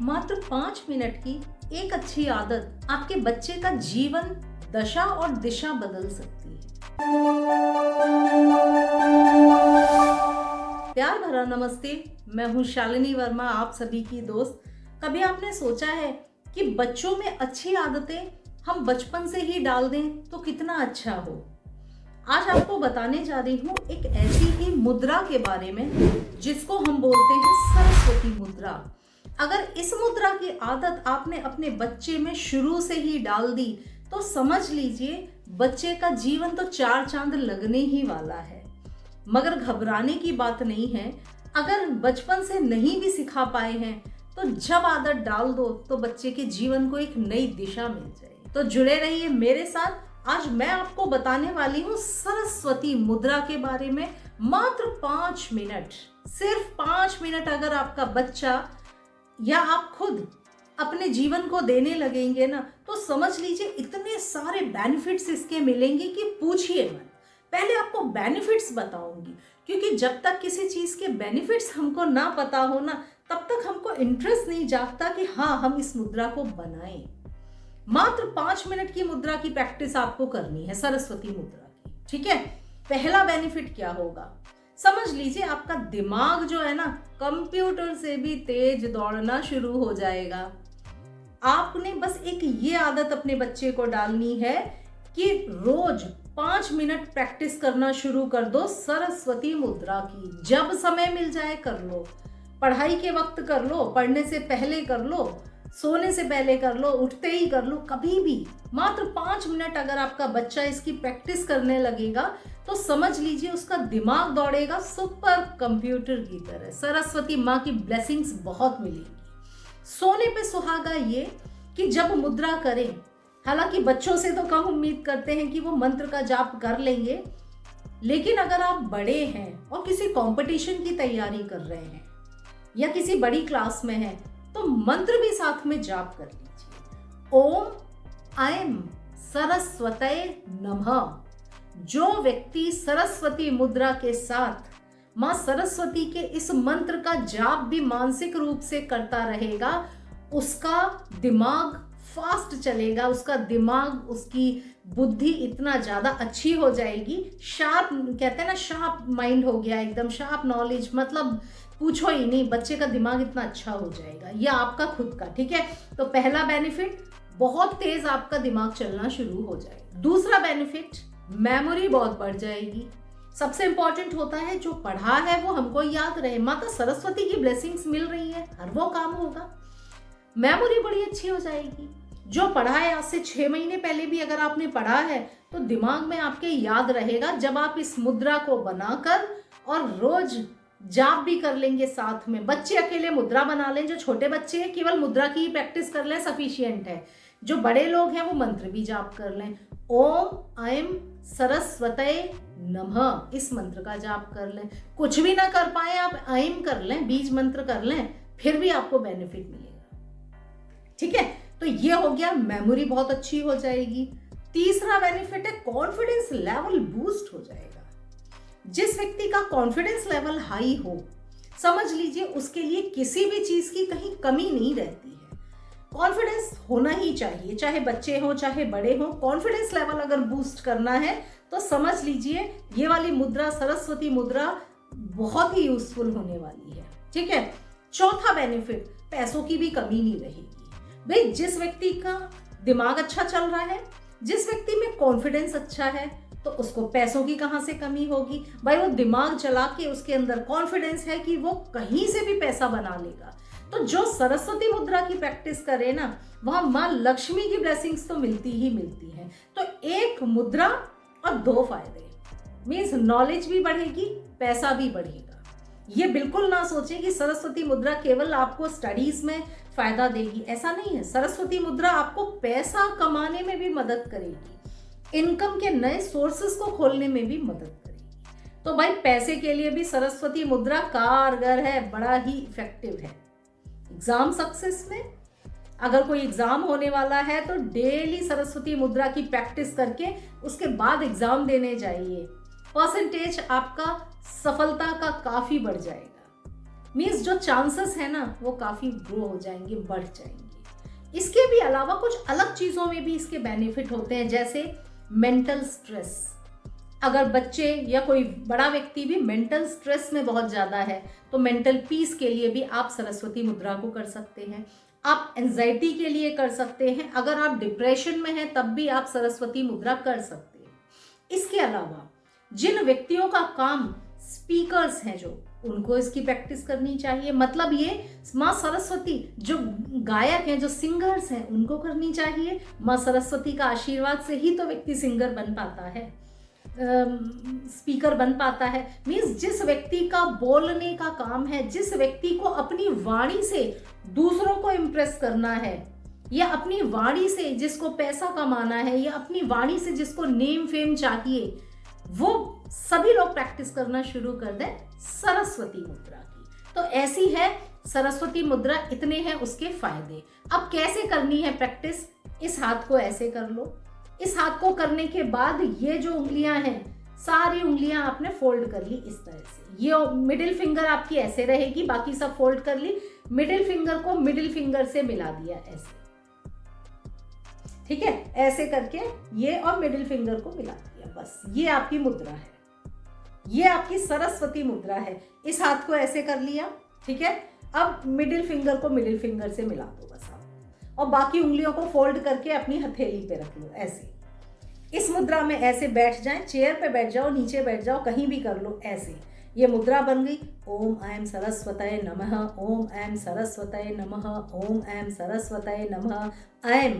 मात्र 5 मिनट की एक अच्छी आदत आपके बच्चे का जीवन, दशा और दिशा बदल सकती है। प्यार भरा नमस्ते। मैं हूँ शालिनी वर्मा, आप सभी की दोस्त। कभी आपने सोचा है कि बच्चों में अच्छी आदतें हम बचपन से ही डाल दें तो कितना अच्छा हो। आज आपको बताने जा रही हूँ एक ऐसी ही मुद्रा के बारे में जिसको हम बोलते हैं सरस्वती मुद्रा। अगर इस मुद्रा की आदत आपने अपने बच्चे में शुरू से ही डाल दी तो समझ लीजिए बच्चे का जीवन तो चार चांद लगने ही वाला है। मगर घबराने की बात नहीं है। अगर बचपन से नहीं भी सिखा पाए हैं तो जब आदत डाल दो तो बच्चे के जीवन को एक नई दिशा मिल जाएगी। तो जुड़े रहिए मेरे साथ। आज मैं आपको बताने वाली हूँ सरस्वती मुद्रा के बारे में। मात्र 5 मिनट, सिर्फ 5 मिनट अगर आपका बच्चा या आप खुद अपने जीवन को देने लगेंगे ना तो समझ लीजिए इतने सारे बेनिफिट्स इसके मिलेंगे कि पूछिए मत। पहले आपको बेनिफिट्स बताऊंगी, क्योंकि जब तक किसी चीज के बेनिफिट्स हमको ना पता हो ना तब तक हमको इंटरेस्ट नहीं जागता कि हाँ हम इस मुद्रा को बनाएं। मात्र 5 मिनट की मुद्रा की प्रैक्टिस आपको करनी है, सरस्वती मुद्रा की। ठीक है, पहला बेनिफिट क्या होगा समझ लीजिए। आपका दिमाग जो है ना कंप्यूटर से भी तेज दौड़ना शुरू हो जाएगा। आपने बस एक ये आदत अपने बच्चे को डालनी है कि रोज 5 मिनट प्रैक्टिस करना शुरू कर दो सरस्वती मुद्रा की। जब समय मिल जाए कर लो, पढ़ाई के वक्त कर लो, पढ़ने से पहले कर लो, सोने से पहले कर लो, उठते ही कर लो, कभी भी। मात्र 5 मिनट अगर आपका बच्चा इसकी प्रैक्टिस करने लगेगा तो समझ लीजिए उसका दिमाग दौड़ेगा सुपर कंप्यूटर की तरह। सरस्वती माँ की ब्लेसिंग्स बहुत मिलेगी। सोने पे सुहागा ये कि जब मुद्रा करें, हालांकि बच्चों से तो कम उम्मीद करते हैं कि वो मंत्र का जाप कर लेंगे, लेकिन अगर आप बड़े हैं और किसी कंपटीशन की तैयारी कर रहे हैं या किसी बड़ी क्लास में हैं तो मंत्र भी साथ में जाप कर लीजिए। ओम ऐं सरस्वतये नमः। जो व्यक्ति सरस्वती मुद्रा के साथ मां सरस्वती के इस मंत्र का जाप भी मानसिक रूप से करता रहेगा, उसका दिमाग फास्ट चलेगा, उसका दिमाग, उसकी बुद्धि इतना ज्यादा अच्छी हो जाएगी। शार्प कहते हैं ना, शार्प माइंड हो गया, एकदम शार्प नॉलेज, मतलब पूछो ही नहीं, बच्चे का दिमाग इतना अच्छा हो जाएगा। यह आपका खुद का। ठीक है, तो पहला बेनिफिट, बहुत तेज आपका दिमाग चलना शुरू हो जाएगा। दूसरा बेनिफिट, मेमोरी बहुत बढ़ जाएगी। सबसे इंपॉर्टेंट होता है जो पढ़ा है वो हमको याद रहे। माता सरस्वती की ब्लेसिंग्स मिल रही है, हर वो काम होगा। मेमोरी बड़ी अच्छी हो जाएगी। जो पढ़ा है आज से 6 महीने पहले भी अगर आपने पढ़ा है तो दिमाग में आपके याद रहेगा। जब आप इस मुद्रा को बनाकर और रोज जाप भी कर लेंगे साथ में। बच्चे अकेले मुद्रा बना लें, जो छोटे बच्चे हैं केवल मुद्रा की ही प्रैक्टिस कर लें, सफिशिएंट है। जो बड़े लोग हैं वो मंत्र भी जाप कर लें। ओम ऐं सरस्वतये नमः, इस मंत्र का जाप कर लें। कुछ भी ना कर पाए आप ऐं कर लें, बीज मंत्र कर लें, फिर भी आपको बेनिफिट मिलेगा। ठीक है, तो ये हो गया, मेमोरी बहुत अच्छी हो जाएगी। तीसरा बेनिफिट है कॉन्फिडेंस लेवल बूस्ट हो जाएगा। जिस व्यक्ति का कॉन्फिडेंस लेवल हाई हो, समझ लीजिए उसके लिए किसी भी चीज की कहीं कमी नहीं रहती है। कॉन्फिडेंस होना ही चाहिए, चाहे बच्चे हो चाहे बड़े हो। कॉन्फिडेंस लेवल अगर बूस्ट करना है तो समझ लीजिए ये वाली मुद्रा, सरस्वती मुद्रा, बहुत ही यूजफुल होने वाली है। ठीक है, चौथा बेनिफिट, पैसों की भी कमी नहीं रहेगी। भाई जिस व्यक्ति का दिमाग अच्छा चल रहा है, जिस व्यक्ति में कॉन्फिडेंस अच्छा है, तो उसको पैसों की कहां से कमी होगी। भाई वो दिमाग चला के, उसके अंदर कॉन्फिडेंस है कि वो कहीं से भी पैसा बना लेगा। तो जो सरस्वती मुद्रा की प्रैक्टिस करे ना, वहां मां लक्ष्मी की ब्लेसिंग्स तो मिलती ही मिलती है। तो एक मुद्रा और 2 फायदे, मीन्स नॉलेज भी बढ़ेगी, पैसा भी बढ़ेगा। ये बिल्कुल ना सोचें कि सरस्वती मुद्रा केवल आपको स्टडीज में फायदा देगी, ऐसा नहीं है। सरस्वती मुद्रा आपको पैसा कमाने में भी मदद करेगी, इनकम के नए सोर्सेस को खोलने में भी मदद करेगी। तो भाई पैसे के लिए भी सरस्वती मुद्रा कारगर है, बड़ा ही इफेक्टिव है। एग्जाम सक्सेस में अगर कोई एग्जाम होने वाला है तो डेली सरस्वती मुद्रा की प्रैक्टिस करके उसके बाद एग्जाम देने जाइए। परसेंटेज आपका सफलता का काफी बढ़ जाएगा। मीन्स जो चांसेस है ना वो काफ़ी ग्रो हो जाएंगे, बढ़ जाएंगे। इसके भी अलावा कुछ अलग चीज़ों में भी इसके बेनिफिट होते हैं, जैसे मेंटल स्ट्रेस। अगर बच्चे या कोई बड़ा व्यक्ति भी मेंटल स्ट्रेस में बहुत ज़्यादा है तो मेंटल पीस के लिए भी आप सरस्वती मुद्रा को कर सकते हैं। आप एंजाइटी के लिए कर सकते हैं, अगर आप डिप्रेशन में हैं तब भी आप सरस्वती मुद्रा कर सकते हैं। इसके अलावा जिन व्यक्तियों का काम स्पीकर्स हैं जो, उनको इसकी प्रैक्टिस करनी चाहिए। मतलब ये माँ सरस्वती, जो गायक हैं, जो सिंगर्स हैं, उनको करनी चाहिए। माँ सरस्वती का आशीर्वाद से ही तो व्यक्ति सिंगर बन पाता है, स्पीकर बन पाता है। मीन्स जिस व्यक्ति का बोलने का काम है, जिस व्यक्ति को अपनी वाणी से दूसरों को इम्प्रेस करना है, या अपनी वाणी से जिसको पैसा कमाना है, या अपनी वाणी से जिसको नेम फेम चाहिए, वो सभी लोग प्रैक्टिस करना शुरू कर दें सरस्वती मुद्रा की। तो ऐसी है सरस्वती मुद्रा, इतने हैं उसके फायदे। अब कैसे करनी है प्रैक्टिस? इस हाथ को ऐसे कर लो। इस हाथ को करने के बाद ये जो उंगलियां हैं, सारी उंगलियां आपने फोल्ड कर ली इस तरह से। ये मिडिल फिंगर आपकी ऐसे रहेगी, बाकी सब फोल्ड कर ली। मिडिल फिंगर को मिडिल फिंगर से मिला दिया ऐसे, ठीक है, ऐसे करके ये और मिडिल फिंगर को मिला दिया। बस ये आपकी मुद्रा है, ये आपकी सरस्वती मुद्रा है। इस हाथ को ऐसे कर लिया, ठीक है। अब मिडिल फिंगर को मिडिल फिंगर से मिला दो बस आप, और बाकी उंगलियों को फोल्ड करके अपनी हथेली पे रख लो ऐसे। इस मुद्रा में ऐसे बैठ जाएं, चेयर पे बैठ जाओ, नीचे बैठ जाओ, कहीं भी कर लो ऐसे। ये मुद्रा बन गई। ओम ऐं सरस्वतये नमः, ओम ऐं सरस्वतये नमः, ओम ऐं सरस्वतये नमः। ऐं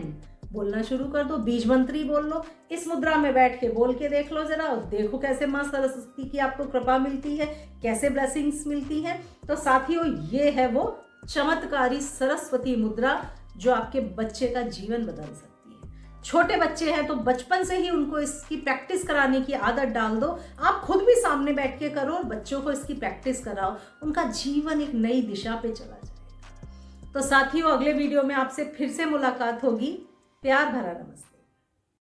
बोलना शुरू कर दो, बीज मंत्री बोल लो। इस मुद्रा में बैठ के बोल के देख लो जरा, और देखो कैसे माँ सरस्वती की आपको कृपा मिलती है, कैसे ब्लेसिंग्स मिलती है। तो साथियों, ये है वो चमत्कारी सरस्वती मुद्रा जो आपके बच्चे का जीवन बदल सकती है। छोटे बच्चे हैं तो बचपन से ही उनको इसकी प्रैक्टिस कराने की आदत डाल दो। आप खुद भी सामने बैठ के करो और बच्चों को इसकी प्रैक्टिस कराओ, उनका जीवन एक नई दिशा पे चला जाएगा। तो साथियों, अगले वीडियो में आपसे फिर से मुलाकात होगी। प्यार भरा नमस्ते।